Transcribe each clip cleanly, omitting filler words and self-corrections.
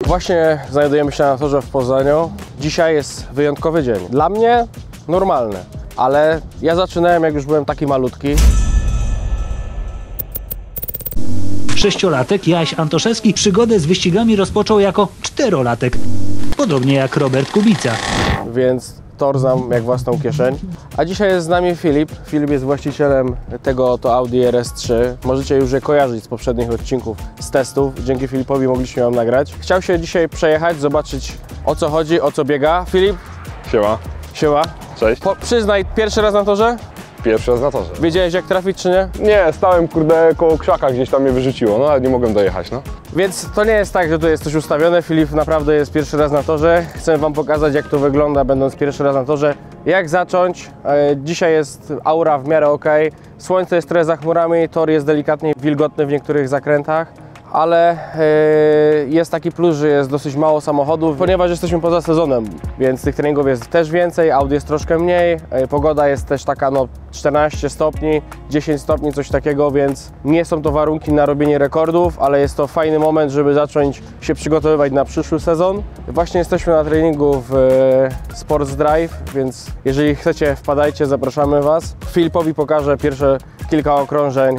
Właśnie znajdujemy się na torze w Poznaniu. Dzisiaj jest wyjątkowy dzień. Dla mnie normalny, ale ja zaczynałem, jak już byłem taki malutki. Sześciolatek Jaś Antoszewski przygodę z wyścigami rozpoczął jako czterolatek, podobnie jak Robert Kubica. Więc tor znam jak własną kieszeń. A dzisiaj jest z nami Filip. Filip jest właścicielem tego oto Audi RS3. Możecie już je kojarzyć z poprzednich odcinków, z testów. Dzięki Filipowi mogliśmy ją nagrać. Chciał się dzisiaj przejechać, zobaczyć o co chodzi, o co biega. Filip? Siema. Siema. Cześć. Przyznaj, pierwszy raz na torze? Pierwszy raz na torze. Wiedziałeś jak trafić czy nie? Nie, stałem kurde koło krzaka, gdzieś tam mnie wyrzuciło, no ale nie mogłem dojechać, no. Więc to nie jest tak, że tu jest coś ustawione. Filip naprawdę jest pierwszy raz na torze. Chcę wam pokazać jak to wygląda będąc pierwszy raz na torze. Jak zacząć? Dzisiaj jest aura w miarę ok. Słońce jest trochę za chmurami, tor jest delikatnie wilgotny w niektórych zakrętach. Ale jest taki plus, że jest dosyć mało samochodów, ponieważ jesteśmy poza sezonem, więc tych treningów jest też więcej, Audi jest troszkę mniej, pogoda jest też taka no 14 stopni, 10 stopni, coś takiego, więc nie są to warunki na robienie rekordów, ale jest to fajny moment, żeby zacząć się przygotowywać na przyszły sezon. Właśnie jesteśmy na treningu w Sports Drive, więc jeżeli chcecie, wpadajcie, zapraszamy Was. Filipowi pokażę pierwsze kilka okrążeń,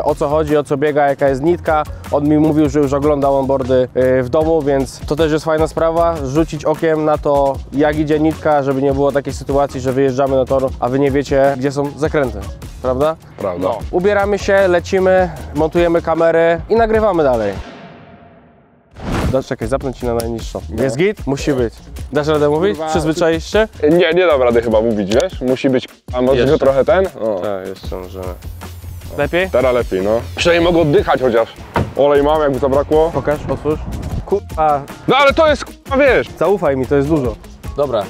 o co chodzi, o co biega, jaka jest nitka. On mi mówił, że już oglądał onboardy w domu, więc to też jest fajna sprawa, rzucić okiem na to, jak idzie nitka, żeby nie było takiej sytuacji, że wyjeżdżamy na tor, a Wy nie wiecie, gdzie są zakręty, prawda? Prawda. No. Ubieramy się, lecimy, montujemy kamery i nagrywamy dalej. Czekaj, zapnę Ci na najniższą. No. Jest git? Musi być. Dasz radę mówić? Przyzwyczaisz się? Nie dam rady chyba mówić, wiesz? Musi być, a może Jeszcze. trochę ten? O. Tak, jeszcze możemy. Lepiej? Teraz lepiej, no. Przynajmniej mogę oddychać chociaż. Olej mam, jakby zabrakło. Pokaż, otwórz. Kurwa, No ale to jest, kurwa, wiesz. zaufaj mi, to jest dużo. Dobra,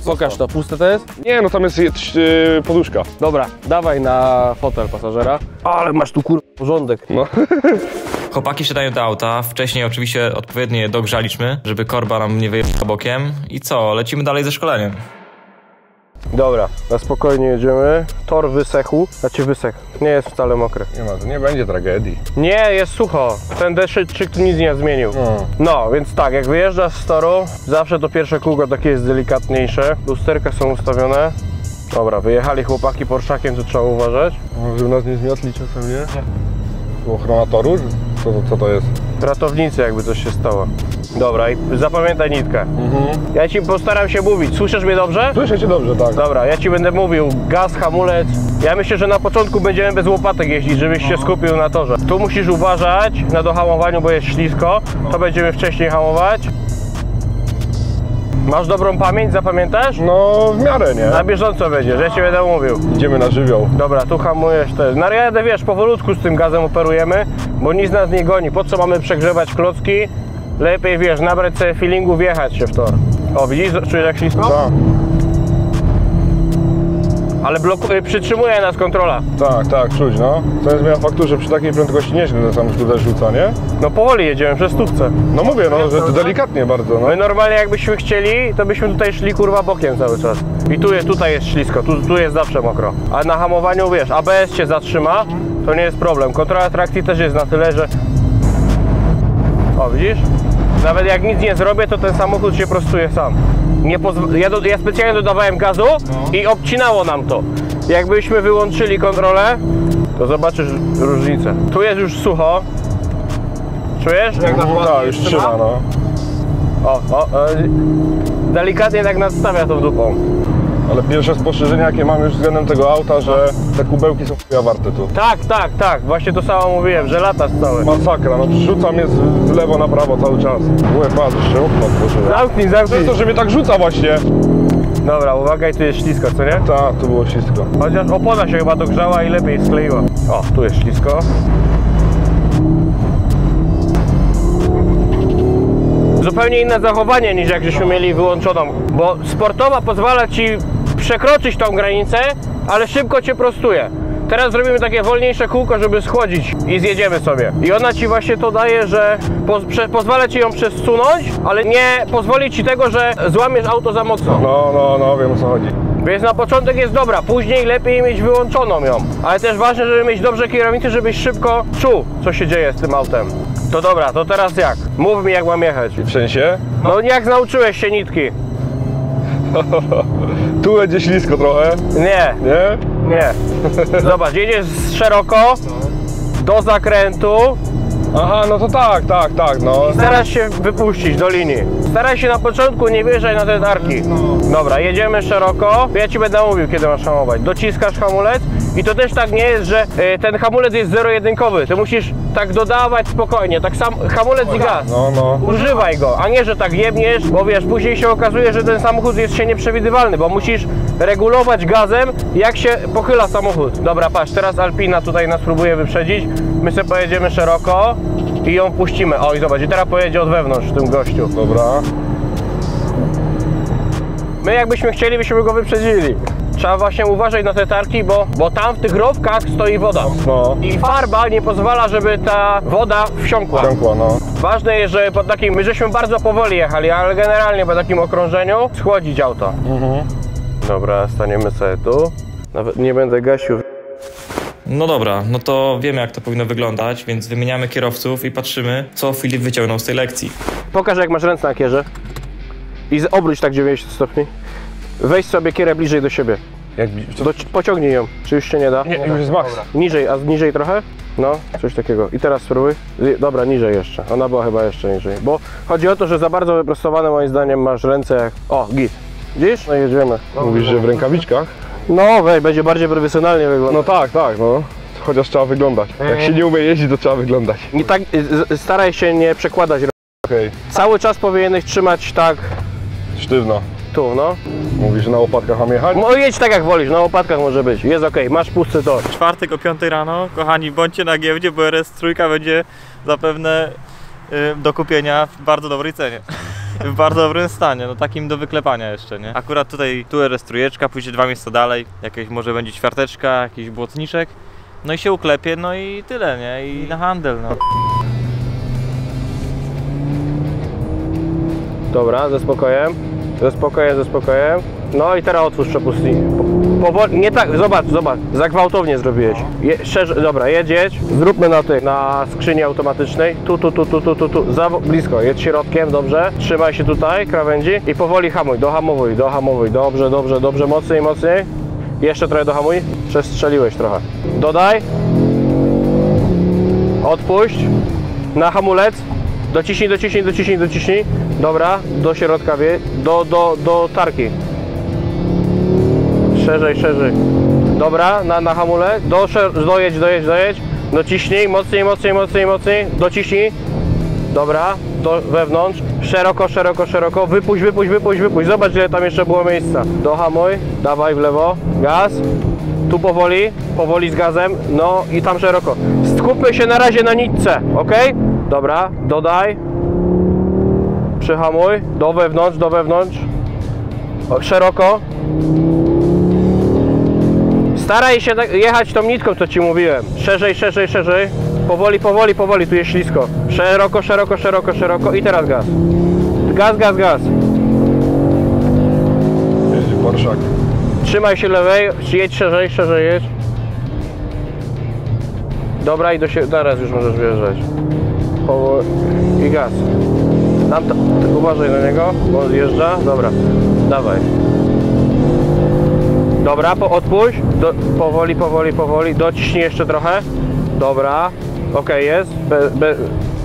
pokaż to. Puste to jest? Nie, no tam jest poduszka. Dobra, dawaj na fotel pasażera. Ale masz tu kurwa porządek. No. Chłopaki wsiadają do auta, wcześniej oczywiście odpowiednio je dogrzaliśmy, żeby korba nam nie wyjechała bokiem. I co, lecimy dalej ze szkoleniem. Dobra, na spokojnie jedziemy. Tor wysechł, wysechł. Nie jest wcale mokry. Nie będzie tragedii. Nie, jest sucho. Ten deszczyk tu nic nie zmienił. No, więc tak, jak wyjeżdżasz z toru, zawsze to pierwsze kółko takie jest delikatniejsze. Lusterka są ustawione. Dobra, wyjechali chłopaki Porszakiem, to trzeba uważać. Żeby nas nie zmiotli czasem, nie? Ochrona toru? Co to jest? Ratownicy, jakby coś się stało. Dobra, i zapamiętaj nitkę. Ja Ci postaram się mówić. Słyszysz mnie dobrze? Słyszę Cię dobrze, tak. Dobra, ja Ci będę mówił. Gaz, hamulec. Ja myślę, że na początku będziemy bez łopatek jeździć, żebyś się skupił na torze. Tu musisz uważać na dohamowaniu, bo jest ślisko. To będziemy wcześniej hamować. Masz dobrą pamięć, zapamiętasz? No, w miarę, nie? Na bieżąco będziesz, ja Ci będę mówił. Idziemy na żywioł. Dobra, tu hamujesz też. Na jadę, wiesz, powolutku z tym gazem operujemy, bo nic nas nie goni. Po co mamy przegrzewać klocki? Lepiej, wiesz, nabrać sobie feelingu, wjechać się w tor. O, widzisz? Czujesz jak ślisko? Tak. Ale przytrzymuje nas kontrola. Tak, czuć, no. Co jest zmiana faktu, że przy takiej prędkości nieźle ten samochód też rzuca, nie? No powoli jedziemy, przez stówce. No mówię, no, że to delikatnie bardzo, no. My normalnie jakbyśmy chcieli, to byśmy tutaj szli kurwa bokiem cały czas. I tutaj jest ślisko, tu jest zawsze mokro. A na hamowaniu, wiesz, ABS cię zatrzyma, to nie jest problem. Kontrola trakcji też jest na tyle, że... O, widzisz? Nawet jak nic nie zrobię, to ten samochód się prostuje sam. Ja specjalnie dodawałem gazu i obcinało nam to. Jakbyśmy wyłączyli kontrolę, to zobaczysz różnicę. Tu jest już sucho. Czujesz? Jak Tak, już trzyma, no. Delikatnie tak nadstawia tą dupą. Ale pierwsze spostrzeżenie, jakie mam już względem tego auta, że te kubełki są chuja warte tu. Tak. Właśnie to samo mówiłem, że latasz cały. Masakra, no rzuca mnie z lewo na prawo cały czas. Patrz, jeszcze okno otworzyłem. Zamknij. To jest to, że mnie tak rzuca właśnie. Dobra, uwaga, i tu jest ślisko, co nie? Tak, tu było ślisko. Chociaż opona się chyba dogrzała i lepiej skleiła. O, tu jest ślisko. Zupełnie inne zachowanie niż jak żeśmy mieli wyłączoną, bo sportowa pozwala Ci przekroczyć tą granicę, ale szybko Cię prostuje. Teraz zrobimy takie wolniejsze kółko, żeby schodzić i zjedziemy sobie. I ona Ci właśnie to daje, że pozwala Ci ją przesunąć, ale nie pozwoli Ci tego, że złamiesz auto za mocno. No, wiem o co chodzi. Więc na początek jest dobra, później lepiej mieć wyłączoną ją. Ale też ważne, żeby mieć dobrze kierownicę, żebyś szybko czuł, co się dzieje z tym autem. To dobra, to teraz jak? Mów mi, jak mam jechać. W sensie? No jak nauczyłeś się nitki? Tu będzie ślisko trochę, Nie, nie? nie. Zobacz, jedziesz szeroko, do zakrętu, Aha, no to tak, no. starasz się wypuścić do linii. Staraj się na początku nie wjeżdżać na te tarki. Dobra, jedziemy szeroko. Ja ci będę mówił, kiedy masz hamować. Dociskasz hamulec i to też tak nie jest, że ten hamulec jest zero-jedynkowy. Ty musisz tak dodawać spokojnie, tak sam hamulec i gaz. No. Używaj go, a nie, że tak jebniesz, bo wiesz, później się okazuje, że ten samochód jest się nieprzewidywalny, bo musisz regulować gazem, jak się pochyla samochód. Dobra, patrz, teraz Alpina tutaj nas próbuje wyprzedzić. My sobie pojedziemy szeroko i ją puścimy. O, i zobacz, i teraz pojedzie od wewnątrz w tym gościu. Dobra. My jakbyśmy chcieli, byśmy go wyprzedzili. Trzeba właśnie uważać na te tarki, bo tam w tych rowkach stoi woda. No. I farba nie pozwala, żeby ta woda wsiąkła. Ciągła, no. Ważne jest, że po takim, my żeśmy bardzo powoli jechali, ale generalnie po takim okrążeniu schłodzić auto. Dobra, staniemy sobie tu. Nawet nie będę gasił. No dobra, no to wiemy, jak to powinno wyglądać, więc wymieniamy kierowców i patrzymy, co Filip wyciągnął z tej lekcji. Pokaż, jak masz ręce na kierze. I obróć tak 90 stopni. Weź sobie kierę bliżej do siebie. Jak, Pociągnij ją. Czy już się nie da? nie, już jest max. Niżej, a niżej trochę? No, coś takiego. I teraz spróbuj. Dobra, niżej jeszcze. Ona była chyba jeszcze niżej. Bo chodzi o to, że za bardzo wyprostowane moim zdaniem masz ręce jak... O, git. Widzisz? No jedziemy. Mówisz, że w rękawiczkach? No, będzie bardziej profesjonalnie wyglądać. No tak, no. Chociaż trzeba wyglądać. Jak się nie umie jeździć, to trzeba wyglądać. Nie tak, staraj się nie przekładać. Okej, Cały czas powinieneś trzymać tak sztywno. tu, no. Mówisz, że na łopatkach mam jechać? No jedź tak jak wolisz, na łopatkach może być. Jest okej, masz pusty tor. Czwartek o 5 rano, kochani, bądźcie na giełdzie, bo RS3 będzie zapewne do kupienia w bardzo dobrej cenie. W bardzo dobrym stanie, no takim do wyklepania jeszcze, nie? Akurat tutaj tu RS3, pójdzie 2 miejsca dalej, jakieś może będzie ćwiarteczka, jakiś błotniczek. No i się uklepie, no i tyle, nie? I na handel, no. Dobra, ze spokojem. Ze spokojem. No i teraz otwórz przepustnik. Powoli, nie tak, zobacz, za gwałtownie zrobiłeś. Szerzej, dobra, jedź. Zróbmy na skrzyni automatycznej. Tu, za blisko, jedź środkiem, dobrze. Trzymaj się tutaj, krawędzi i powoli hamuj, dohamowuj. Dobrze, mocniej. Jeszcze trochę dohamuj. Przestrzeliłeś trochę. Dodaj. Odpuść. Na hamulec. Dociśnij. Dobra, do środka do tarki. Szerzej. Dobra, na hamulec. Dojedź. Dociśnij, mocniej. Dociśnij. Dobra, wewnątrz. Szeroko. Wypuść. Zobacz, ile tam jeszcze było miejsca. Dohamuj, dawaj w lewo. Gaz. Tu powoli z gazem. No i tam szeroko. Skupmy się na razie na nitce, ok? Dobra, dodaj. Przyhamuj. Do wewnątrz. O, szeroko. Staraj się jechać tą nitką, co ci mówiłem. Szerzej. Powoli, tu jest ślisko. Szeroko i teraz gaz. Gaz. Jeździ Porszak. Trzymaj się lewej, jedź szerzej jedź. Dobra, i teraz już możesz wjeżdżać. I gaz. Uważaj na niego, bo on zjeżdża. Dobra, dawaj. Dobra, odpuść. Powoli. Dociśnij jeszcze trochę. Dobra, okej, jest.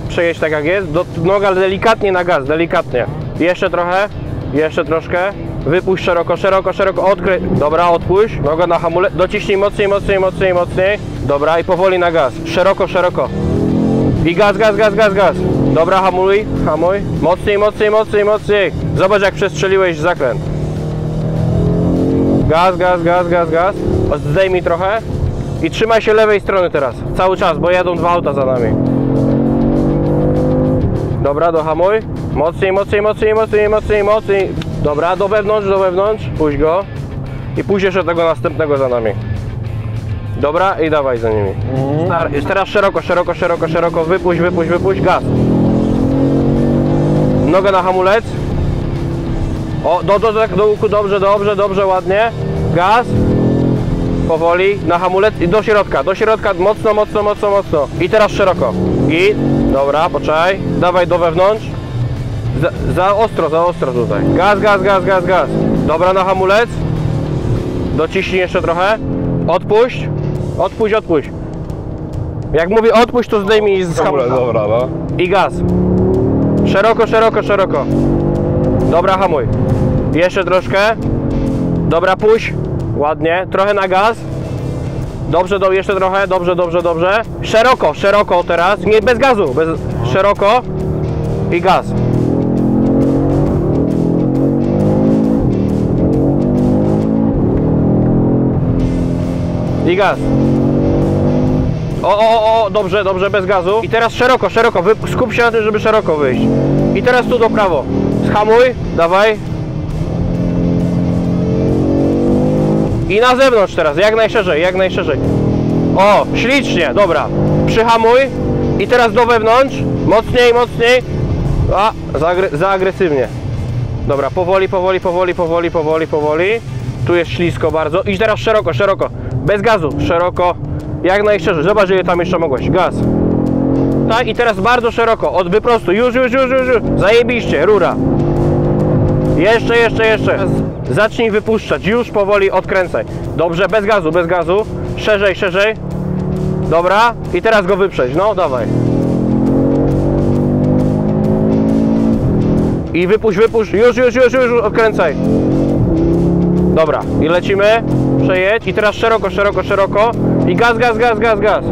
Przejedź tak jak jest. Noga delikatnie na gaz, delikatnie. Jeszcze troszkę. Wypuść szeroko, odkryj. Dobra, odpuść. Noga na hamulec. Dociśnij mocniej. Dobra, i powoli na gaz. Szeroko. I gaz. Dobra, hamuj. Mocniej. Zobacz, jak przestrzeliłeś zakręt. Gaz. Zdejmij trochę. I trzymaj się lewej strony teraz. Cały czas, bo jadą 2 auta za nami. Dobra, dohamuj. Mocniej. Dobra, do wewnątrz. Puść go. I pójdź jeszcze tego następnego za nami. Dobra, i dawaj za nimi. Teraz szeroko. Wypuść. Gaz. Nogę na hamulec. O, do łuku, dobrze, ładnie. Gaz. Powoli, na hamulec i do środka. Mocno. I teraz szeroko. I Dobra, poczekaj. Dawaj do wewnątrz. Za ostro tutaj. Gaz, gaz, gaz, gaz, gaz. Dobra, na hamulec. Dociśnij jeszcze trochę. Odpuść. Odpuść, odpuść. Jak mówię odpuść, to zdejmij z hamulca. Dobra, no. I gaz. Szeroko, szeroko, szeroko. Dobra, hamuj. Jeszcze troszkę. Dobra, puść. Ładnie. Trochę na gaz. Dobrze, jeszcze trochę. Dobrze, dobrze, dobrze. Szeroko, szeroko teraz. Nie, bez gazu. Szeroko. I gaz. I gaz. O, dobrze, dobrze, bez gazu. I teraz szeroko, szeroko. Skup się na tym, żeby szeroko wyjść. I teraz tu do prawo. Zhamuj, dawaj. I na zewnątrz teraz, jak najszerzej, jak najszerzej. O, ślicznie, dobra. Przyhamuj. I teraz do wewnątrz. Mocniej, mocniej. A, za agresywnie. Dobra, powoli, powoli, powoli, powoli, powoli, powoli. Tu jest ślisko bardzo. I teraz szeroko, szeroko. Bez gazu, szeroko. Jak najszerzej. Zobacz, ile tam jeszcze mogłeś. Gaz. Tak, i teraz bardzo szeroko. Wyprostuj. Już. Zajebiście, rura. Jeszcze, jeszcze, jeszcze. Zacznij wypuszczać. Już powoli odkręcaj. Dobrze, bez gazu, bez gazu. Szerzej, szerzej. Dobra. I teraz go wyprzedź. No, dawaj. I wypuść, wypuść. Już, odkręcaj. Dobra. I lecimy. Przejedź. I teraz szeroko, szeroko, szeroko. I gaz, gaz, gaz, gaz, gaz.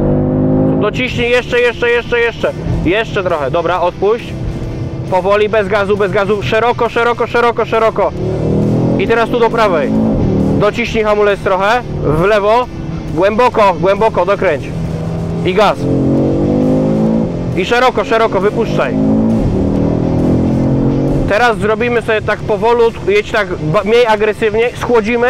Dociśnij jeszcze. Jeszcze trochę. Dobra, odpuść. Powoli, bez gazu, bez gazu. Szeroko, szeroko, szeroko, szeroko. I teraz tu do prawej. Dociśnij hamulec trochę. W lewo. Głęboko, głęboko, dokręć. I gaz. I szeroko, szeroko, wypuszczaj. Teraz zrobimy sobie tak powolutku, jedź tak mniej agresywnie, schłodzimy,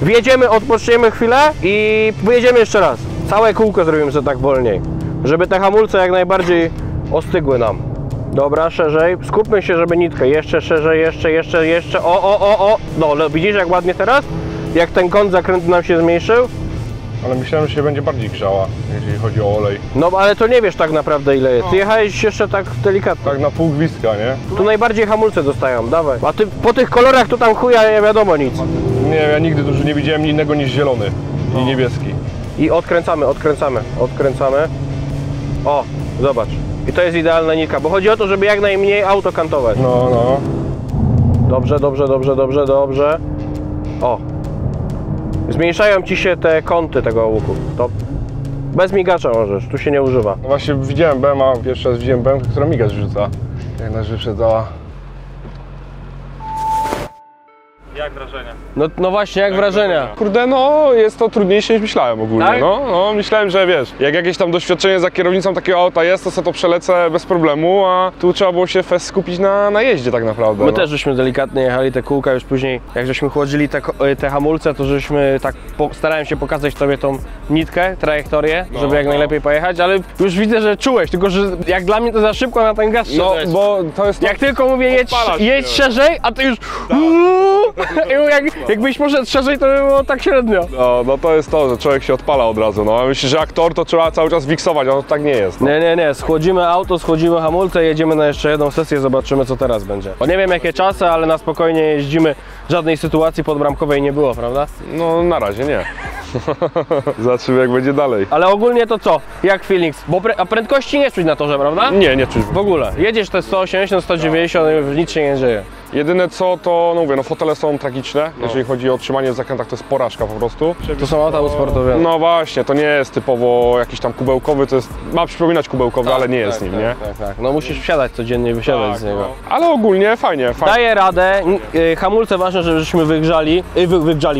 wjedziemy, odpoczniemy chwilę i pojedziemy jeszcze raz. Całe kółko zrobimy sobie tak wolniej, żeby te hamulce jak najbardziej ostygły nam. Dobra, szerzej, skupmy się, żeby nitkę, jeszcze szerzej, jeszcze, o. No, widzisz jak ładnie teraz? Jak ten kąt zakrętu nam się zmniejszył? Ale myślałem, że się będzie bardziej grzała, jeżeli chodzi o olej. No, ale to nie wiesz tak naprawdę ile jest. Ty jechałeś jeszcze tak delikatnie. Tak na pół gwizdka, nie? Tu najbardziej hamulce dostają, dawaj. A ty po tych kolorach to tam chuja nie wiadomo nic. Nie, ja nigdy dużo nie widziałem innego niż zielony i niebieski. I odkręcamy. O, zobacz. I to jest idealna nitka, bo chodzi o to, żeby jak najmniej auto kantować. No. Dobrze. O. Zmniejszają ci się te kąty tego łuku. To bez migacza możesz, tu się nie używa. No właśnie widziałem BM'a, pierwszy raz widziałem BM'kę, która migacz rzuca. Jak nas wyprzedzała. Jak wrażenia? No właśnie, jak wrażenia? Kurde, no jest to trudniejsze niż myślałem ogólnie, Tak? no myślałem, że wiesz, jak jakieś tam doświadczenie za kierownicą takiego auta jest, to sobie to przelecę bez problemu, a tu trzeba było się fest skupić na jeździe tak naprawdę. My też żeśmy delikatnie jechali te kółka, już później jak żeśmy chłodzili te hamulce, to żeśmy tak starałem się pokazać tobie tą nitkę, trajektorię, żeby jak najlepiej pojechać, ale już widzę, że czułeś, tylko że jak dla mnie to za szybko na ten gaz No, szedłeś. bo to jest... Jak tylko mówię jedź szerzej, a ty już jakbyś poszedł szerzej, to by było tak średnio. No to jest to, że człowiek się odpala od razu, no a myślisz, że aktor to trzeba cały czas wiksować, a no tak nie jest. No. Nie, schłodzimy auto, schłodzimy hamulce, jedziemy na jeszcze jedną sesję, zobaczymy co teraz będzie. Bo nie wiem jakie czasy, ale na spokojnie jeździmy, żadnej sytuacji podbramkowej nie było, prawda? No na razie nie. Zobaczymy jak będzie dalej. Ale ogólnie to co? Jak feelings? Bo a prędkości nie czuć na torze, prawda? Nie czuć. W ogóle. Jedziesz te 180, 190, nic się nie dzieje. Jedyne co to, no mówię, no fotele są tragiczne, jeżeli chodzi o otrzymanie w zakrętach, to jest porażka po prostu. To są auta usportowione. No właśnie, to nie jest typowo jakiś tam kubełkowy, to jest, ma przypominać kubełkowy, ale nie jest nim, nie? Tak. No musisz wsiadać codziennie, wysiadać z niego. No. Ale ogólnie fajnie. Daje radę, hamulce ważne, żebyśmy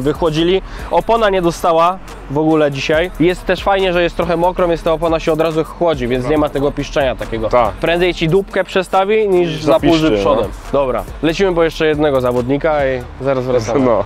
wychłodzili. Opona nie dostała w ogóle dzisiaj. Jest też fajnie, że jest trochę mokro, więc ta opona się od razu chłodzi, więc nie ma tego piszczenia takiego. Tak. Prędzej ci dupkę przestawi niż zapulży zapiszczy, przodem. no. Dobra, lecimy po jeszcze jednego zawodnika i zaraz wracamy. No.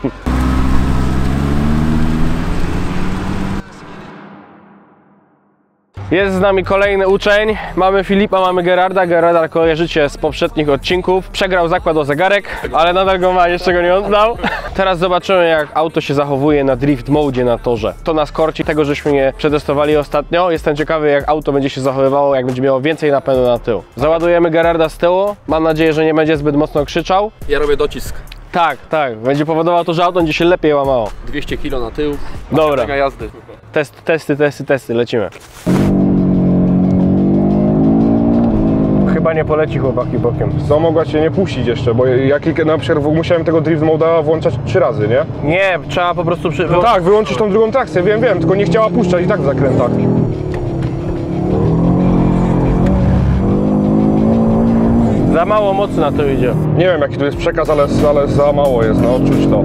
Jest z nami kolejny uczeń. Mamy Filipa, mamy Gerarda. Gerarda kojarzycie z poprzednich odcinków. Przegrał zakład o zegarek, ale nadal go ma, jeszcze go nie oddał. Teraz zobaczymy, jak auto się zachowuje na drift mode na torze. To nas korci tego, żeśmy nie przetestowali ostatnio. Jestem ciekawy, jak auto będzie się zachowywało, jak będzie miało więcej napędu na tył. Załadujemy Gerarda z tyłu. Mam nadzieję, że nie będzie zbyt mocno krzyczał. Ja robię docisk. Tak, tak. Będzie powodowało to, że auto będzie się lepiej łamało. 200 kg na tył. Dobra. Mega jazdy. Testy, lecimy. Chyba nie poleci chłopaki bokiem. Co, mogła cię nie puścić jeszcze, bo ja na przykład musiałem tego drift moda włączać 3 razy, nie? Nie, trzeba po prostu No tak, wyłączyć tą drugą trakcję, wiem, tylko nie chciała puszczać i tak w zakrętach. Za mało mocy na to idzie. Nie wiem jaki tu jest przekaz, ale za mało jest, no czuć to.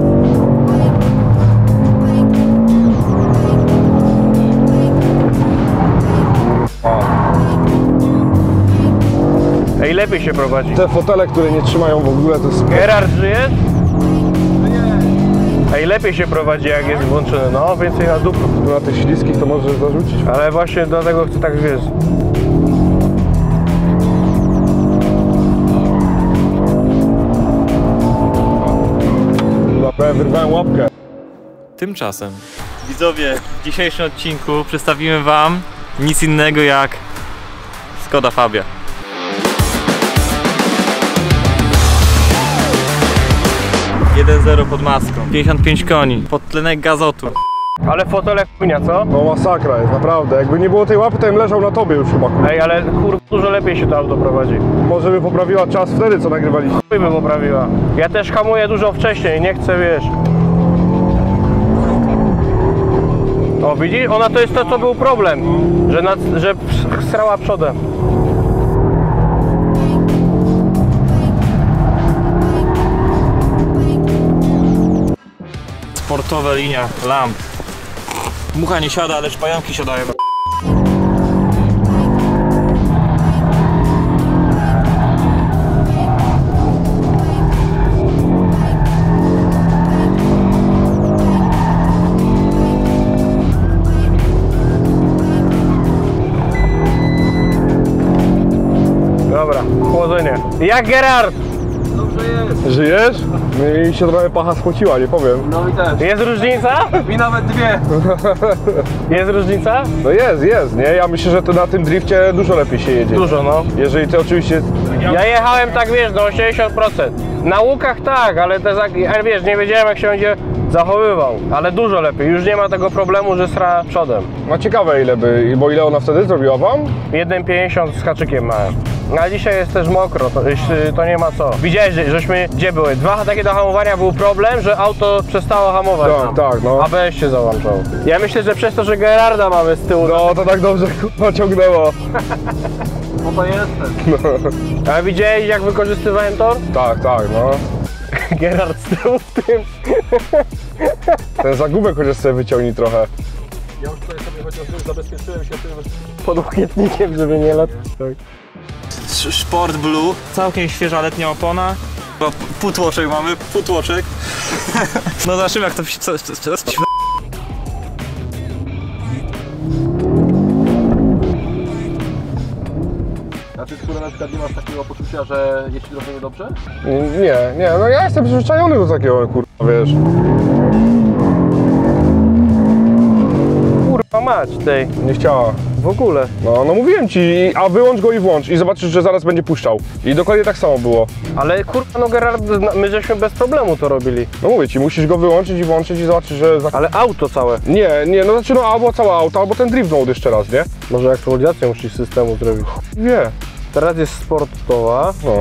Ej, lepiej się prowadzi. Te fotele, które nie trzymają w ogóle, to jest... Gerard, żyjesz? Ej, lepiej się prowadzi, jak jest włączony. No, więcej na dupę. Na tych śliskich to możesz zarzucić. Ale właśnie dlatego chcę tak, wiesz. Wyrwałem łapkę. Tymczasem. Widzowie, w dzisiejszym odcinku przedstawimy wam nic innego jak Skoda Fabia. pod maską, 55 koni, podtlenek azotu. Ale fotele chujnia, co? No masakra jest, naprawdę. Jakby nie było tej łapy, to bym leżał na tobie już chyba. Ej, ale dużo lepiej się to auto prowadzi. Może by poprawiła czas wtedy, co nagrywaliśmy. Chuj by poprawiła. Ja też hamuję dużo wcześniej, nie chcę, wiesz. O, widzisz? Ona to jest to, co był problem. Że srała przodem. Sportowa linia lamp. Mucha nie siada, lecz pająki siadają. Dobra, chłodzenie. Jak Gerard? Żyjesz? Mi się trochę pacha spociła, nie powiem. No i też. Jest różnica? I nawet 2. Jest różnica? No jest, nie? Ja myślę, że to na tym drifcie dużo lepiej się jedzie. Dużo, no. Jeżeli ty oczywiście... Ja jechałem tak, wiesz, do 80%. Na łukach tak, ale wiesz, nie wiedziałem, jak się będzie zachowywał. Ale dużo lepiej. Już nie ma tego problemu, że sra przodem. No ciekawe bo ile ona wtedy zrobiła wam? 1,50 z haczykiem małem. A dzisiaj jest też mokro, to nie ma co. Widziałeś, żeśmy gdzie były? 2 takie do hamowania, był problem, że auto przestało hamować. Tak, no. ABS się załączał. Ja myślę, że przez to, że Gerarda mamy z tyłu. No to tak dobrze ciągnęło. No to jestem. A widziałeś, jak wykorzystywałem tor? Tak, no. Gerard z tyłu w tym. Ten zagubek chociaż sobie wyciągnij trochę. Ja już tutaj sobie chociaż zabezpieczyłem się tym. Pod łokietnikiem, żeby nie latał. Tak. Sport Blue, całkiem świeża letnia opona. Półtłoczek mamy, półtłoczek. No zobaczymy jak to się... A ty, skoro na przykład nie masz takiego poczucia, że jeśli trochę niedobrze? Nie, no ja jestem przyzwyczajony do takiego, kurwa, wiesz. Kurwa mać tej. Nie chciała. W ogóle. No mówiłem ci, a wyłącz go i włącz i zobaczysz, że zaraz będzie puszczał. I dokładnie tak samo było. Ale kurwa, no Gerard, my żeśmy bez problemu to robili. No mówię ci, musisz go wyłączyć i włączyć i zobaczysz, że... Ale auto całe. Nie, no znaczy albo całe auto, albo ten drift mode jeszcze raz, nie? Może aktualizację musisz systemu zrobić. Nie. Teraz jest sportowa. No.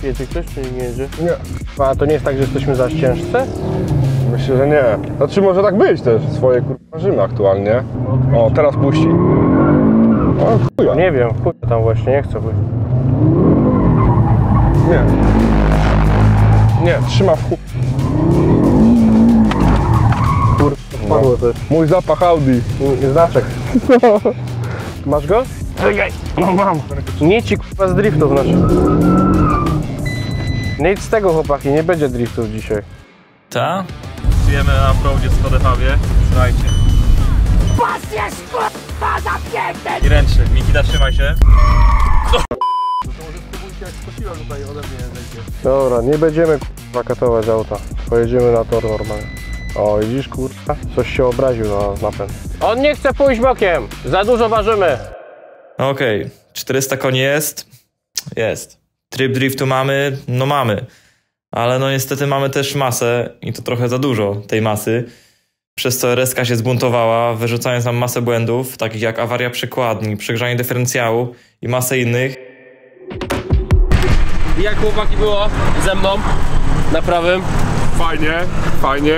Jedzie ktoś czy nie jedzie? Nie. A to nie jest tak, że jesteśmy za ścieżce? Myślę, że nie. Znaczy może tak być też, swoje kurwa marzymy aktualnie. O, teraz puści. O, chuja. Nie wiem, chuj tam właśnie, nie chcę być. Nie, trzyma w chuj. Kurwa, wpadło też. Mój zapach Audi. Znaczek. Masz go? Czekaj, no mam. Nie ci kurwa z driftów naszych. Nic z tego chłopaki, nie będzie driftów dzisiaj. Ta? Pracujemy na Prodzie Skoda Fabie. Słuchajcie. Pasja, I ręczny. Mikita, trzymaj się. Dobra, nie będziemy katować auta. Pojedziemy na tor normalnie. O, widzisz kurwa? Coś się obraził na nas napęd. On nie chce pójść bokiem! Za dużo ważymy! Okej, 400 koni jest? Jest. Tryb driftu mamy? No mamy. Ale no niestety mamy też masę i to trochę za dużo tej masy. Przez co RS-ka się zbuntowała, wyrzucając nam masę błędów, takich jak awaria przekładni, przegrzanie dyferencjału i masę innych. Jak chłopaki było ze mną na prawym? Fajnie, fajnie.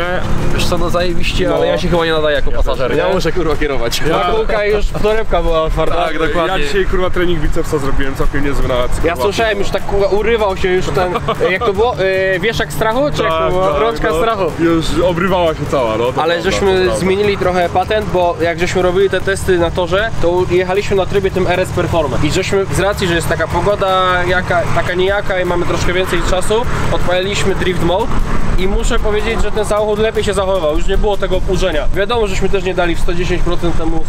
Wiesz co, no zajebiście, No. ale ja się chyba nie nadaję jako pasażer. Ja muszę kurwa kierować. Kółka już torebka była otwarta. Tak, dokładnie. Ja dzisiaj kurwa trening bicepsa zrobiłem, całkiem niezły nawet. Ja słyszałem już tak kurwa, urywał się już ten, jak to było? Wieszak strachu? Czy jak to było? Rączka strachą. Już obrywała się cała, no. To Ale prawda, żeśmy to prawda. zmienili trochę patent, bo jak żeśmy robili te testy na torze, to jechaliśmy na trybie tym RS Performance. I żeśmy z racji, że jest taka pogoda taka niejaka i mamy troszkę więcej czasu, odpaliliśmy Drift Mode i muszę powiedzieć, że ten samochód lepiej się zachowywał. Już nie było tego opurzenia. Wiadomo, żeśmy też nie dali w 110% temu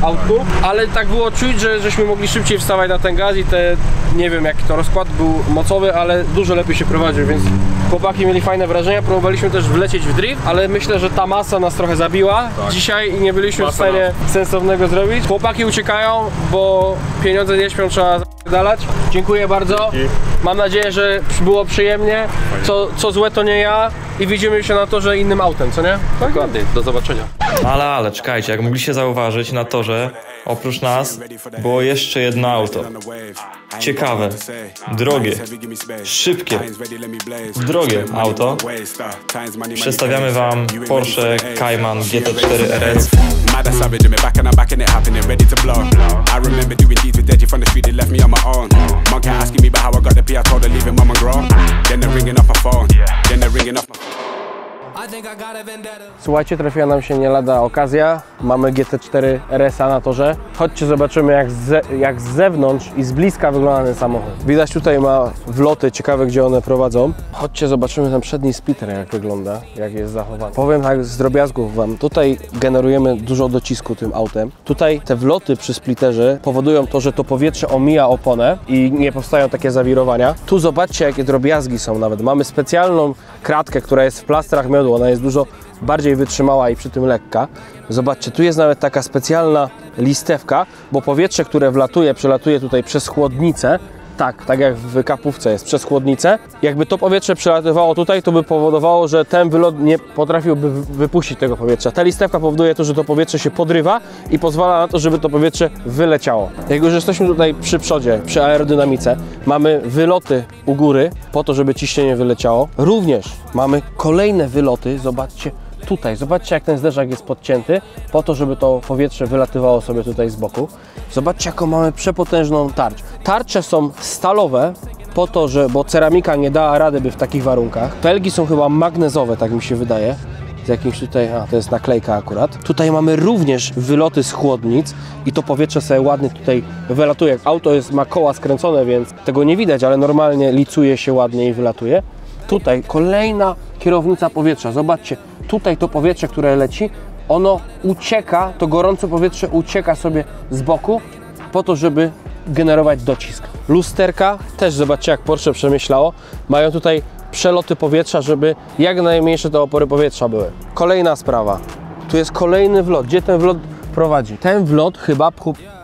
autku, ale tak było czuć, że żeśmy mogli szybciej wstawać na ten gaz i nie wiem jaki to rozkład był mocowy, ale dużo lepiej się prowadził, więc chłopaki mieli fajne wrażenia. Próbowaliśmy też wlecieć w drift, ale myślę, że ta masa nas trochę zabiła dzisiaj i nie byliśmy w stanie sensownego zrobić. Chłopaki uciekają, bo pieniądze nie śpią, trzeba dalać. Dziękuję bardzo. Mam nadzieję, że było przyjemnie. Co złe to nie ja i widzimy się na torze innym autem, co nie? Dokładnie, do zobaczenia. Ale czekajcie, jak mogliście zauważyć na torze, oprócz nas było jeszcze jedno auto. Ciekawe, drogie, szybkie, drogie auto. Przedstawiamy wam Porsche Cayman GT4 RS. Mad at savage in me back and I'm back in it happening, ready to blow. I remember doing deeds with Deji from the street, they left me on my own. Mom kept asking me about how I got the P, I told her leave him mum and grow. Then they're ringing off my phone, then they're ringing off my phone. Słuchajcie, trafiła nam się nie lada okazja. Mamy GT4 RS-a na torze. Chodźcie, zobaczymy jak z zewnątrz i z bliska wygląda ten samochód. Widać tutaj ma wloty, ciekawe gdzie one prowadzą. Chodźcie, zobaczymy ten przedni splitter jak wygląda, jak jest zachowany. Powiem tak z drobiazgów wam, tutaj generujemy dużo docisku tym autem. Tutaj te wloty przy splitterze powodują to, że to powietrze omija oponę i nie powstają takie zawirowania. Tu zobaczcie jakie drobiazgi są nawet. Mamy specjalną kratkę, która jest w plastrach miodu, ona jest dużo bardziej wytrzymała i przy tym lekka. Zobaczcie, tu jest nawet taka specjalna listewka, bo powietrze, które przelatuje tutaj przez chłodnicę, tak jak w kapówce jest, przez chłodnicę. Jakby to powietrze przelatywało tutaj, to by powodowało, że ten wylot nie potrafiłby wypuścić tego powietrza. Ta listewka powoduje to, że to powietrze się podrywa i pozwala na to, żeby to powietrze wyleciało. Jak już jesteśmy tutaj przy przodzie, przy aerodynamice, mamy wyloty u góry po to, żeby ciśnienie wyleciało. Również mamy kolejne wyloty, zobaczcie, tutaj. Zobaczcie jak ten zderzak jest podcięty po to, żeby to powietrze wylatywało sobie tutaj z boku. Zobaczcie jaką mamy przepotężną tarczę. Tarcze są stalowe po to, bo ceramika nie dała rady by w takich warunkach. Felgi są chyba magnezowe, tak mi się wydaje. Z jakimś tutaj, to jest naklejka akurat. Tutaj mamy również wyloty z chłodnic i to powietrze sobie ładnie tutaj wylatuje. Auto ma koła skręcone, więc tego nie widać, ale normalnie licuje się ładnie i wylatuje. Tutaj kolejna kierownica powietrza. Zobaczcie, tutaj to powietrze, które leci, ono ucieka, to gorące powietrze ucieka sobie z boku po to, żeby generować docisk. Lusterka też zobaczcie jak Porsche przemyślało. Mają tutaj przeloty powietrza, żeby jak najmniejsze te opory powietrza były. Kolejna sprawa. Tu jest kolejny wlot. Gdzie ten wlot prowadzi? Ten wlot chyba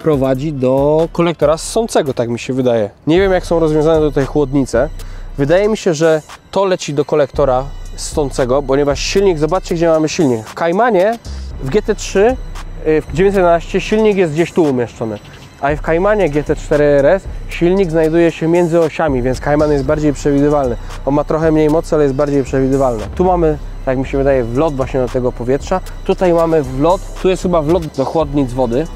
prowadzi do kolektora ssącego, tak mi się wydaje. Nie wiem jak są rozwiązane tutaj chłodnice. Wydaje mi się, że to leci do kolektora ssącego, ponieważ silnik, zobaczcie gdzie mamy silnik. W Caymanie, w GT3, w 911 silnik jest gdzieś tu umieszczony. A w Caymanie GT4 RS silnik znajduje się między osiami, więc Cayman jest bardziej przewidywalny. On ma trochę mniej mocy, ale jest bardziej przewidywalny. Tu mamy, tak mi się wydaje, wlot właśnie do tego powietrza. Tutaj mamy wlot, tu jest chyba wlot do chłodnic wody.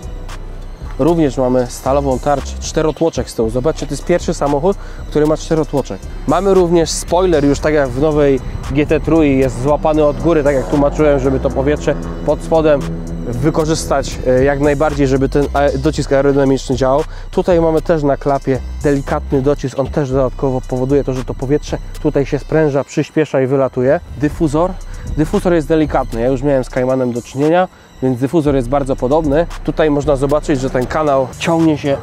Również mamy stalową tarczę, 4-tłoczek z tyłu. Zobaczcie, to jest pierwszy samochód, który ma 4-tłoczek. Mamy również spoiler, już tak jak w nowej GT3 jest złapany od góry, tak jak tłumaczyłem, żeby to powietrze pod spodem wykorzystać jak najbardziej, żeby ten docisk aerodynamiczny działał. Tutaj mamy też na klapie delikatny docisk, on też dodatkowo powoduje to, że to powietrze tutaj się spręża, przyspiesza i wylatuje. Dyfuzor jest delikatny, ja już miałem z Caymanem do czynienia. więc dyfuzor jest bardzo podobny. Tutaj można zobaczyć, że ten kanał ciągnie się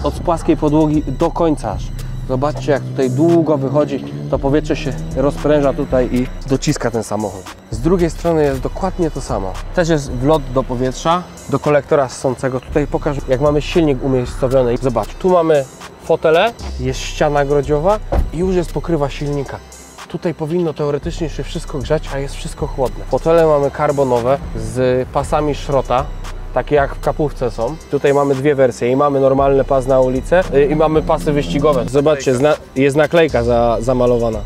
od płaskiej podłogi do końca aż. Zobaczcie, jak tutaj długo wychodzi, to powietrze się rozpręża tutaj i dociska ten samochód. Z drugiej strony jest dokładnie to samo. Też jest wlot do powietrza, do kolektora ssącego. Tutaj pokażę, jak mamy silnik umiejscowiony. Zobacz, tu mamy fotele, jest ściana grodziowa i już jest pokrywa silnika. Tutaj powinno teoretycznie się wszystko grzać, a jest wszystko chłodne. Fotele mamy karbonowe z pasami szrota, takie jak w kapówce są. Tutaj mamy dwie wersje i mamy normalny pas na ulicę i mamy pasy wyścigowe. Zobaczcie, jest naklejka zamalowana.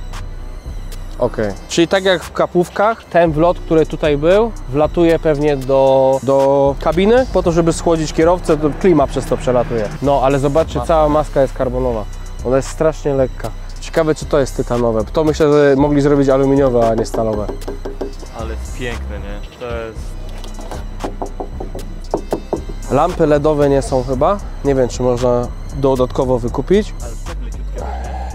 Ok, czyli tak jak w kapówkach, ten wlot, który tutaj był, wlatuje pewnie do kabiny po to, żeby schłodzić kierowcę, to klima przez to przelatuje. No, ale zobaczcie, cała maska jest karbonowa. Ona jest strasznie lekka. Ciekawe, czy to jest tytanowe. To myślę, że mogli zrobić aluminiowe, a nie stalowe. Ale jest piękne, nie? To jest... Lampy LEDowe nie są chyba. Nie wiem, czy można dodatkowo wykupić.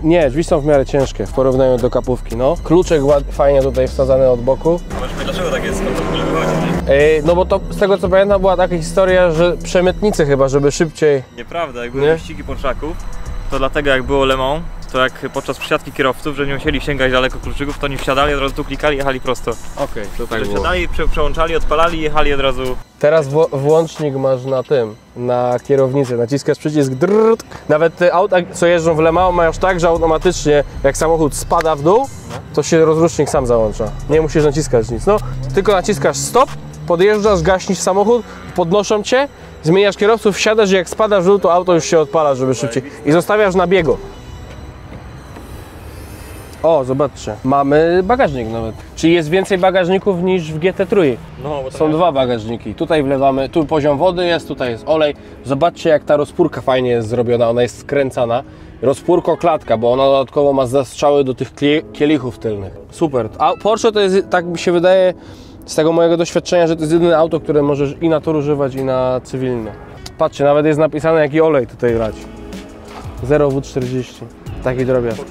Nie, drzwi są w miarę ciężkie w porównaniu do kapówki, no. Kluczek fajnie tutaj wsadzany od boku. Zobaczmy, dlaczego tak jest, skąd to w ogóle wychodzi, nie? No bo to, z tego co pamiętam, była taka historia, że przemytnicy chyba, żeby szybciej... Nieprawda, jak były wyścigi Porszaków, to dlatego jak było Le Mans, to jak podczas przesiadki kierowców, że nie musieli sięgać daleko kluczyków, to oni wsiadali, od razu tu klikali i jechali prosto. Okej, to tak było. Wsiadali, przełączali, odpalali i jechali od razu. Teraz włącznik masz na tym, na kierownicy, naciskasz przycisk drrrt. Nawet te auta, co jeżdżą w Le Mans, mają tak, że automatycznie jak samochód spada w dół, to się rozrusznik sam załącza. Nie musisz naciskać nic, no. Tylko naciskasz stop, podjeżdżasz, gaśnisz samochód, podnoszą cię, zmieniasz kierowców, wsiadasz i jak spadasz w dół, to auto już się odpala, żeby szybciej. I zostawiasz na biegu. O, zobaczcie, mamy bagażnik nawet. Czyli jest więcej bagażników niż w GT3. No, bo Są dwa bagażniki. Tutaj wlewamy, tu poziom wody jest, tutaj jest olej. Zobaczcie, jak ta rozpórka fajnie jest zrobiona, ona jest skręcana. Rozpórko klatka, bo ona dodatkowo ma zastrzały do tych kielichów tylnych. Super. A Porsche to jest, tak mi się wydaje, z tego mojego doświadczenia, że to jest jedyne auto, które możesz i na tor używać, i na cywilne. Patrzcie, nawet jest napisane, jaki olej tutaj lać. 0W40. Taki drobiazg.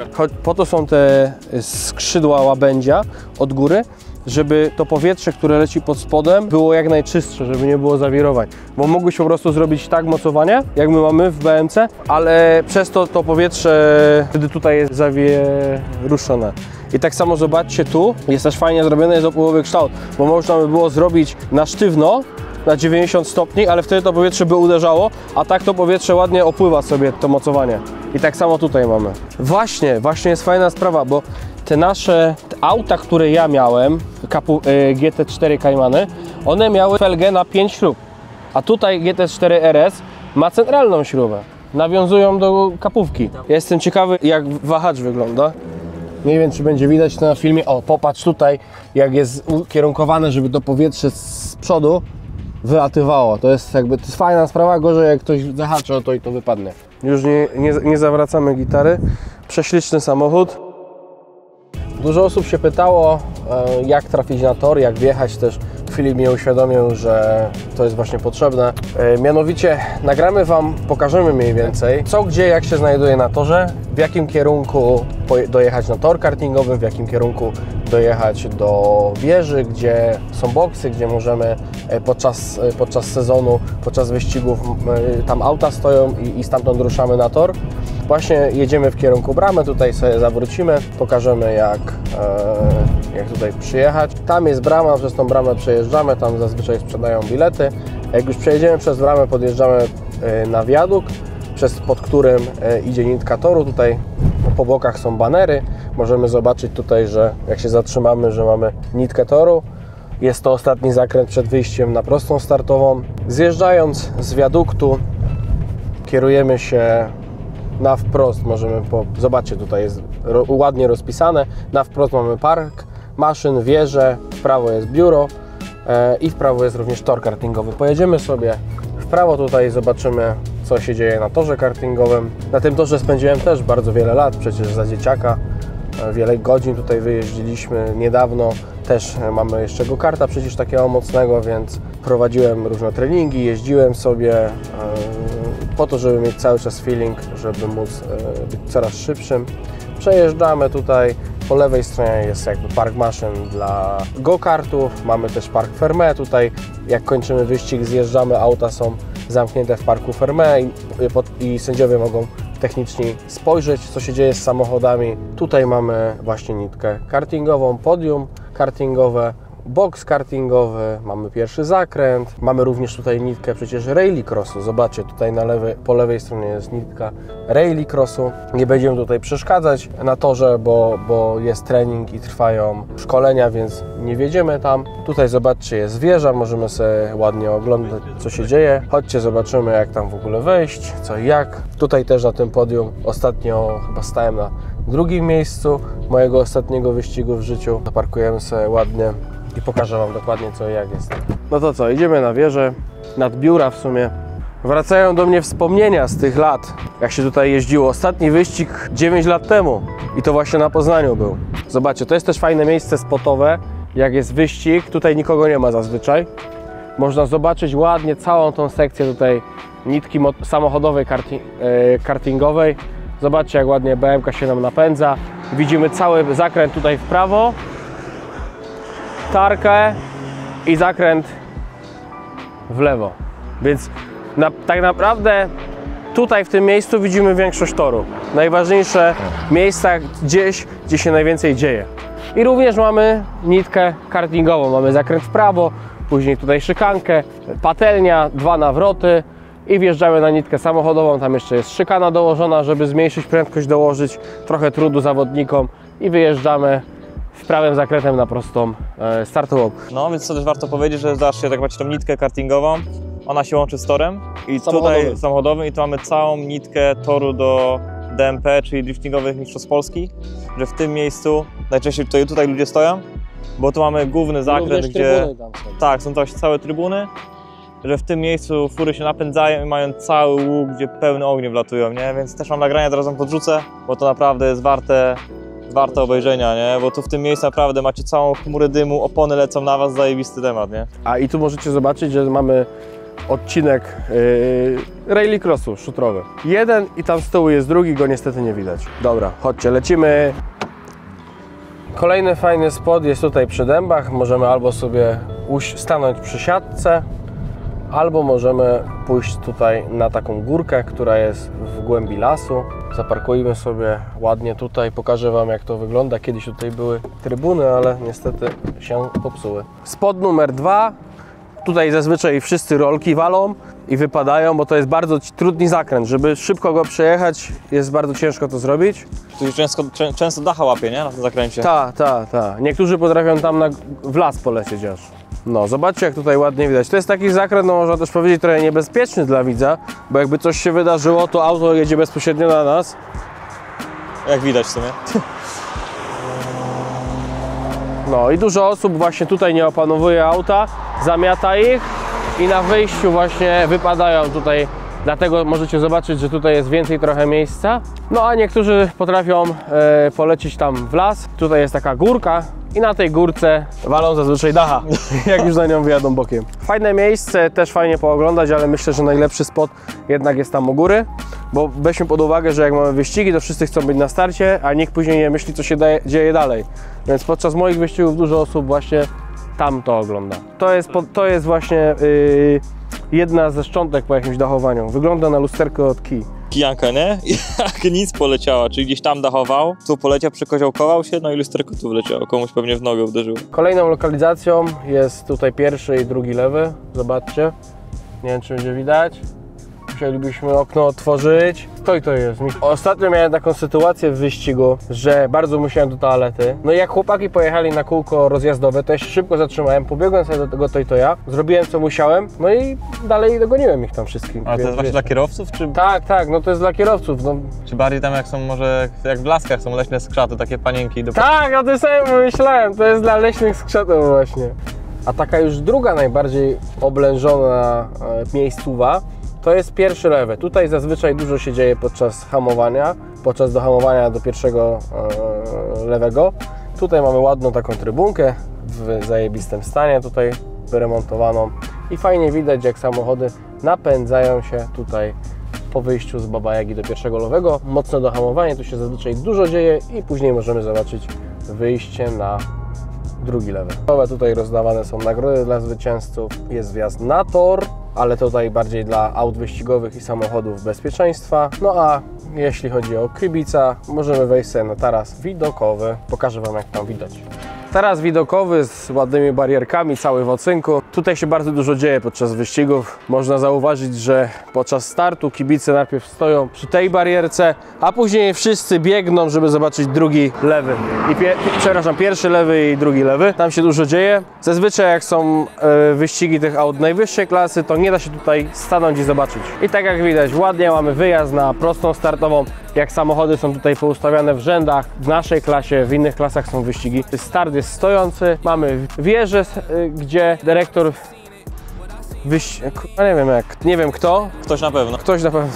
Po to są te skrzydła łabędzia od góry, żeby to powietrze, które leci pod spodem, było jak najczystsze, żeby nie było zawirowań. Bo mógłbyś po prostu zrobić tak mocowanie, jak my mamy w BMC, ale przez to powietrze wtedy tutaj jest zawieruszone. I tak samo zobaczcie, tu jest też fajnie zrobiony, jest opływowy kształt, bo można by było zrobić na sztywno, na 90 stopni, ale wtedy to powietrze by uderzało, a tak to powietrze ładnie opływa sobie to mocowanie. I tak samo tutaj mamy. Właśnie jest fajna sprawa, bo te nasze auta, które ja miałem, GT4 Caymany, one miały felgę na 5 śrub, a tutaj GT4 RS ma centralną śrubę. Nawiązują do kapówki. Ja jestem ciekawy, jak wahacz wygląda. Nie wiem, czy będzie widać to na filmie. O, popatrz tutaj, jak jest ukierunkowane, żeby to powietrze z przodu wylatywało. To jest fajna sprawa, gorzej jak ktoś zahaczy o to i to wypadnie. Już nie zawracamy gitary. Prześliczny samochód. Dużo osób się pytało, jak trafić na tor, jak wjechać też. Filip mnie uświadomił, że to jest właśnie potrzebne. Mianowicie nagramy Wam, pokażemy mniej więcej co, gdzie, jak się znajduje na torze, w jakim kierunku dojechać na tor kartingowy, w jakim kierunku dojechać do wieży, gdzie są boksy, gdzie możemy podczas sezonu, podczas wyścigów tam auta stoją i stamtąd ruszamy na tor. Właśnie jedziemy w kierunku bramy, tutaj sobie zawrócimy, pokażemy jak tutaj przyjechać. Tam jest brama, przez tą bramę przejeżdżamy, tam zazwyczaj sprzedają bilety. Jak już przejedziemy przez bramę, podjeżdżamy na wiadukt, pod którym idzie nitka toru. Tutaj po bokach są banery. Możemy zobaczyć tutaj, że jak się zatrzymamy, że mamy nitkę toru. Jest to ostatni zakręt przed wyjściem na prostą startową. Zjeżdżając z wiaduktu, kierujemy się na wprost. Zobaczcie, tutaj jest ładnie rozpisane. Na wprost mamy park maszyn, wieżę, w prawo jest biuro i w prawo jest również tor kartingowy. Pojedziemy sobie w prawo, tutaj zobaczymy, co się dzieje na torze kartingowym. Na tym torze spędziłem też bardzo wiele lat, przecież za dzieciaka. Wiele godzin tutaj wyjeździliśmy niedawno. Też mamy jeszcze go-karta przecież takiego mocnego, więc prowadziłem różne treningi, jeździłem sobie po to, żeby mieć cały czas feeling, żeby móc być coraz szybszym. Przejeżdżamy tutaj, Po lewej stronie jest jakby park maszyn dla go-kartów, mamy też park Fermé. Tutaj jak kończymy wyścig, zjeżdżamy, auta są zamknięte w parku Fermé i sędziowie mogą techniczni spojrzeć, co się dzieje z samochodami. Tutaj mamy właśnie nitkę kartingową, podium kartingowe, boks kartingowy, mamy pierwszy zakręt, mamy również tutaj nitkę przecież rallycrossu. Zobaczcie, tutaj po lewej stronie jest nitka rallycrossu. Nie będziemy tutaj przeszkadzać na torze, bo jest trening i trwają szkolenia, więc nie wjedziemy tam. Tutaj zobaczcie, jest wieża, możemy sobie ładnie oglądać, co się dzieje. Chodźcie, zobaczymy, jak tam w ogóle wejść, co i jak. Tutaj też na tym podium ostatnio chyba stałem na drugim miejscu mojego ostatniego wyścigu w życiu. Zaparkujemy sobie ładnie i pokażę Wam dokładnie, co i jak jest. No to co, idziemy na wieżę, nad biura w sumie. Wracają do mnie wspomnienia z tych lat, jak się tutaj jeździło. Ostatni wyścig 9 lat temu i to właśnie na Poznaniu był. Zobaczcie, to jest też fajne miejsce spotowe, jak jest wyścig. Tutaj nikogo nie ma zazwyczaj. Można zobaczyć ładnie całą tą sekcję tutaj nitki samochodowej, kartingowej. Zobaczcie, jak ładnie BMK się nam napędza. Widzimy cały zakręt tutaj w prawo, tarkę i zakręt w lewo. Więc tak naprawdę tutaj w tym miejscu widzimy większość toru. Najważniejsze miejsca gdzie się najwięcej dzieje. I również mamy nitkę kartingową. Mamy zakręt w prawo, później tutaj szykankę, patelnia, 2 nawroty i wjeżdżamy na nitkę samochodową. Tam jeszcze jest szykana dołożona, żeby zmniejszyć prędkość, dołożyć trochę trudu zawodnikom i wyjeżdżamy w prawym zakrętem na prostą startową. No więc co też warto powiedzieć, że zobaczcie, tak macie tą nitkę kartingową, ona się łączy z torem i tutaj samochodowym i tu mamy całą nitkę toru do DMP, czyli driftingowych mistrzostw Polski, że w tym miejscu najczęściej tutaj ludzie stoją, bo tu mamy główny zakręt, gdzie tak, są też całe trybuny, że w tym miejscu fury się napędzają i mają cały łuk, gdzie pełne ognie wlatują, nie? Więc też mam nagrania, teraz wam podrzucę, bo to naprawdę jest warte obejrzenia, nie? Bo tu w tym miejscu naprawdę macie całą chmurę dymu, opony lecą na was, zajebisty temat, nie? A i tu możecie zobaczyć, że mamy odcinek rallycrossu szutrowy. Jeden i tam z tyłu jest drugi, go niestety nie widać. Dobra, chodźcie, lecimy. Kolejny fajny spot jest tutaj przy dębach. Możemy albo sobie stanąć przy siatce, albo możemy pójść tutaj na taką górkę, która jest w głębi lasu. Zaparkujemy sobie ładnie tutaj, pokażę Wam, jak to wygląda. Kiedyś tutaj były trybuny, ale niestety się popsuły. Spot numer 2. Tutaj zazwyczaj wszyscy rolki walą i wypadają, bo to jest bardzo trudny zakręt. Żeby szybko go przejechać, jest bardzo ciężko to zrobić. Tu często dacha łapie, nie? Na tym zakręcie. Tak. Niektórzy potrafią tam w las polecieć aż. No, zobaczcie, jak tutaj ładnie widać. To jest taki zakręt, no można też powiedzieć, trochę niebezpieczny dla widza, bo jakby coś się wydarzyło, to auto jedzie bezpośrednio na nas. Jak widać w sumie. No i dużo osób właśnie tutaj nie opanowuje auta, zamiata ich i na wyjściu właśnie wypadają tutaj. Dlatego możecie zobaczyć, że tutaj jest więcej trochę miejsca. No a niektórzy potrafią polecieć tam w las. Tutaj jest taka górka i na tej górce walą zazwyczaj dacha, jak już na nią wyjadą bokiem. Fajne miejsce, też fajnie pooglądać, ale myślę, że najlepszy spot jednak jest tam u góry. Bo weźmy pod uwagę, że jak mamy wyścigi, to wszyscy chcą być na starcie, a nikt później nie myśli, co się dzieje dalej. Więc podczas moich wyścigów dużo osób właśnie tam to ogląda. To jest właśnie jedna ze szczątek po jakimś dachowaniu. Wygląda na lusterko od kij. Kijanka, nie? Jak nic poleciała, czyli gdzieś tam dachował, tu poleciał, przekoziołkował się, no i lusterko tu wleciało, komuś pewnie w nogę uderzyło. Kolejną lokalizacją jest tutaj pierwszy i drugi lewy. Zobaczcie. Nie wiem, czy będzie widać. Musielibyśmy okno otworzyć. To jest. Ostatnio miałem taką sytuację w wyścigu, że bardzo musiałem do toalety. No i jak chłopaki pojechali na kółko rozjazdowe, to ja się szybko zatrzymałem, pobiegłem sobie do tego Toyota, zrobiłem co musiałem, no i dalej dogoniłem ich tam wszystkim. A to jest właśnie dla kierowców, czy? Tak, no to jest dla kierowców. No. Czy bardziej tam jak są może, jak w Laskach są leśne skrzaty, takie panienki do... Tak, o tym samym myślałem, to jest dla leśnych skrzatów właśnie. A taka już druga najbardziej oblężona miejscowa, to jest pierwszy lewy. Tutaj zazwyczaj dużo się dzieje podczas hamowania, podczas dohamowania do pierwszego lewego. Tutaj mamy ładną taką trybunkę w zajebistym stanie, tutaj wyremontowaną i fajnie widać, jak samochody napędzają się tutaj po wyjściu z Baba Jagi do pierwszego lewego. Mocne dohamowanie, tu się zazwyczaj dużo dzieje i później możemy zobaczyć wyjście na drugi lewy. Tutaj rozdawane są nagrody dla zwycięzców, jest wjazd na tor, ale tutaj bardziej dla aut wyścigowych i samochodów bezpieczeństwa. No a jeśli chodzi o kibica, możemy wejść sobie na taras widokowy. Pokażę Wam, jak tam widać. Taras widokowy z ładnymi barierkami, cały w ocynku. Tutaj się bardzo dużo dzieje podczas wyścigów. Można zauważyć, że podczas startu kibice najpierw stoją przy tej barierce, a później wszyscy biegną, żeby zobaczyć drugi lewy. Pierwszy lewy i drugi lewy. Tam się dużo dzieje. Zazwyczaj jak są wyścigi tych aut najwyższej klasy, to nie da się tutaj stanąć i zobaczyć. I tak jak widać, ładnie mamy wyjazd na prostą startową. Jak samochody są tutaj poustawiane w rzędach, w naszej klasie, w innych klasach są wyścigi. Start jest stojący, mamy wieżę, gdzie dyrektor nie wiem kto. Ktoś na pewno. Ktoś na pewno.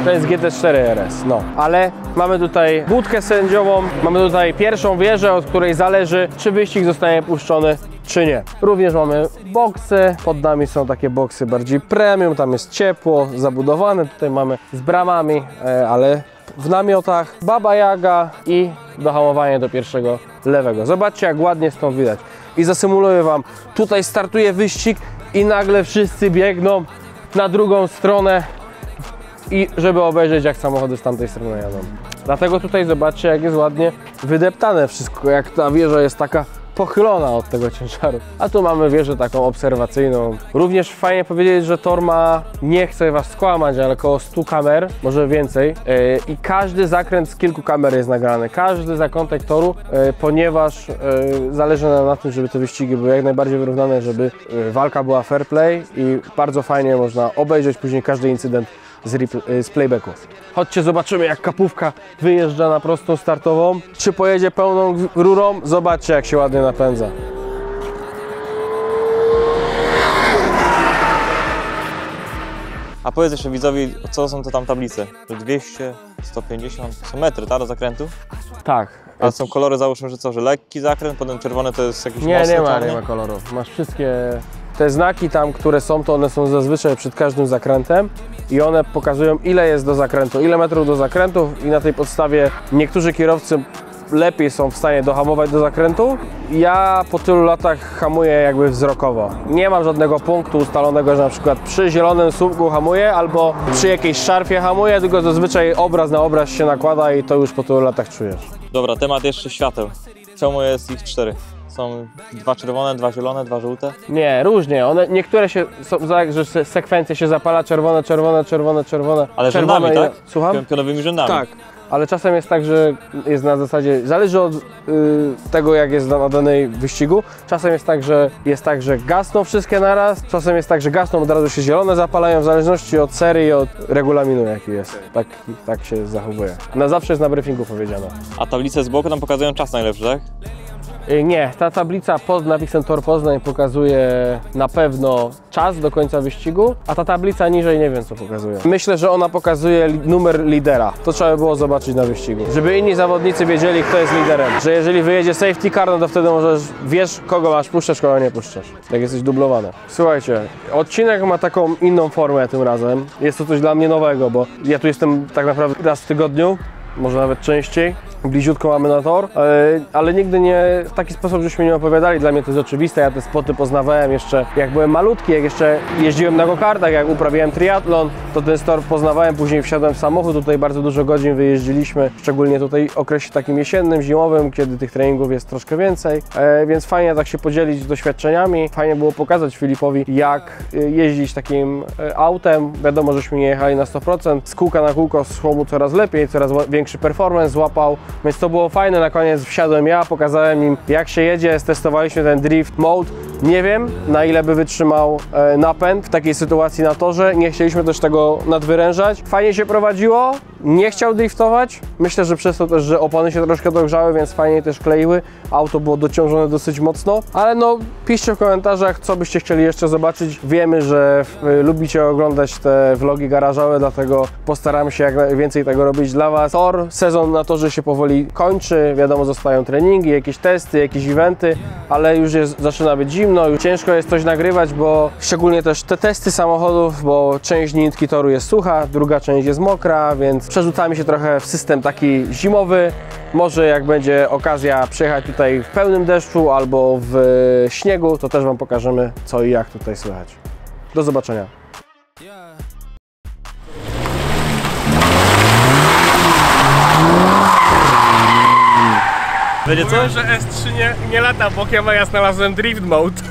To jest GT4 RS, no. Ale mamy tutaj budkę sędziową, mamy tutaj pierwszą wieżę, od której zależy, czy wyścig zostanie puszczony, czy nie. Również mamy boksy, pod nami są takie boksy bardziej premium, tam jest ciepło, zabudowane, tutaj mamy z bramami, ale w namiotach, Baba Jaga i dohamowanie do pierwszego lewego. Zobaczcie, jak ładnie stąd widać. I zasymuluję Wam, tutaj startuje wyścig i nagle wszyscy biegną na drugą stronę, i żeby obejrzeć, jak samochody z tamtej strony jadą. Dlatego tutaj zobaczcie, jak jest ładnie wydeptane wszystko, jak ta wieża jest taka pochylona od tego ciężaru. A tu mamy wieżę taką obserwacyjną. Również fajnie powiedzieć, że tor ma, nie chcę Was skłamać, ale około 100 kamer, może więcej. I każdy zakręt z kilku kamer jest nagrany. Każdy zakątek toru, ponieważ zależy nam na tym, żeby te wyścigi były jak najbardziej wyrównane, żeby walka była fair play i bardzo fajnie można obejrzeć później każdy incydent z playbacku. Chodźcie, zobaczymy, jak kapówka wyjeżdża na prostą startową. Czy pojedzie pełną rurą? Zobaczcie, jak się ładnie napędza. A powiedz jeszcze widzowi, co są to tam tablice? 200, 150, są metry, tak, do zakrętu? Tak. A są kolory, załóżmy, że co, że lekki zakręt, potem czerwony to jest jakiś mocny nie ma kolorów. Masz wszystkie te znaki tam, które są, to one są zazwyczaj przed każdym zakrętem i one pokazują, ile jest do zakrętu, ile metrów do zakrętów i na tej podstawie niektórzy kierowcy lepiej są w stanie dohamować do zakrętu. Ja po tylu latach hamuję jakby wzrokowo. Nie mam żadnego punktu ustalonego, że na przykład przy zielonym słupku hamuję albo przy jakiejś szarfie hamuję, tylko zazwyczaj obraz na obraz się nakłada i to już po tylu latach czujesz. Dobra, temat jeszcze świateł. Czemu jest ich 4? Są 2 czerwone, 2 zielone, 2 żółte? Nie, różnie. Niektóre są tak, że sekwencje się zapala czerwone, czerwone, czerwone, czerwone. Ale czerwone rzędami, tak? Słucham? Pionowymi rzędami. Tak. Ale czasem jest tak, że jest na zasadzie, zależy od tego, jak jest na danej wyścigu. Czasem jest tak, że gasną wszystkie naraz, czasem jest tak, że gasną, od razu się zielone zapalają, w zależności od serii i od regulaminu, jaki jest. Tak się zachowuje. Na zawsze jest na briefingu powiedziane. A tablice z boku tam pokazują czas najlepszy, tak? Nie, ta tablica pod napisem Tor Poznań pokazuje na pewno czas do końca wyścigu, a ta tablica niżej nie wiem, co pokazuje. Myślę, że ona pokazuje numer lidera. To trzeba by było zobaczyć na wyścigu. Żeby inni zawodnicy wiedzieli, kto jest liderem. Że jeżeli wyjedzie safety car, no to wtedy wiesz, kogo masz puszczać, kogo nie puszczasz. Jak jesteś dublowany. Słuchajcie, odcinek ma taką inną formę tym razem. Jest to coś dla mnie nowego, bo ja tu jestem tak naprawdę raz w tygodniu. Może nawet częściej, bliziutko mamy na tor, ale nigdy nie w taki sposób, żeśmy nie opowiadali. Dla mnie to jest oczywiste, ja te spoty poznawałem jeszcze jak byłem malutki, jak jeszcze jeździłem na go-kartach, jak uprawiałem triatlon, to ten tor poznawałem, później wsiadłem w samochód, tutaj bardzo dużo godzin wyjeździliśmy, szczególnie tutaj w okresie takim jesiennym, zimowym, kiedy tych treningów jest troszkę więcej, więc fajnie tak się podzielić doświadczeniami, fajnie było pokazać Filipowi, jak jeździć takim autem. Wiadomo, żeśmy nie jechali na 100%, z kółka na kółko szło mu coraz lepiej, coraz większy performance złapał, więc to było fajne. Na koniec wsiadłem ja, pokazałem im, jak się jedzie, stestowaliśmy ten drift mode. Nie wiem, na ile by wytrzymał napęd w takiej sytuacji na torze, nie chcieliśmy też tego nadwyrężać. Fajnie się prowadziło, nie chciał driftować, myślę, że przez to też, że opony się troszkę dogrzały, więc fajnie też kleiły, auto było dociążone dosyć mocno, ale no piszcie w komentarzach, co byście chcieli jeszcze zobaczyć. Wiemy, że lubicie oglądać te vlogi garażowe, dlatego postaramy się jak najwięcej tego robić dla Was. Sezon na torze się powoli kończy, wiadomo, zostają treningi, jakieś testy, jakieś eventy, ale już zaczyna być zimno, zimno, już ciężko jest coś nagrywać, bo szczególnie też te testy samochodów, bo część nitki toru jest sucha, druga część jest mokra, więc przerzucamy się trochę w system taki zimowy. Może jak będzie okazja przyjechać tutaj w pełnym deszczu albo w śniegu, to też Wam pokażemy co i jak tutaj słychać. Do zobaczenia. Będzie coś? Że S3 nie lata bokiem, a ja znalazłem drift mode.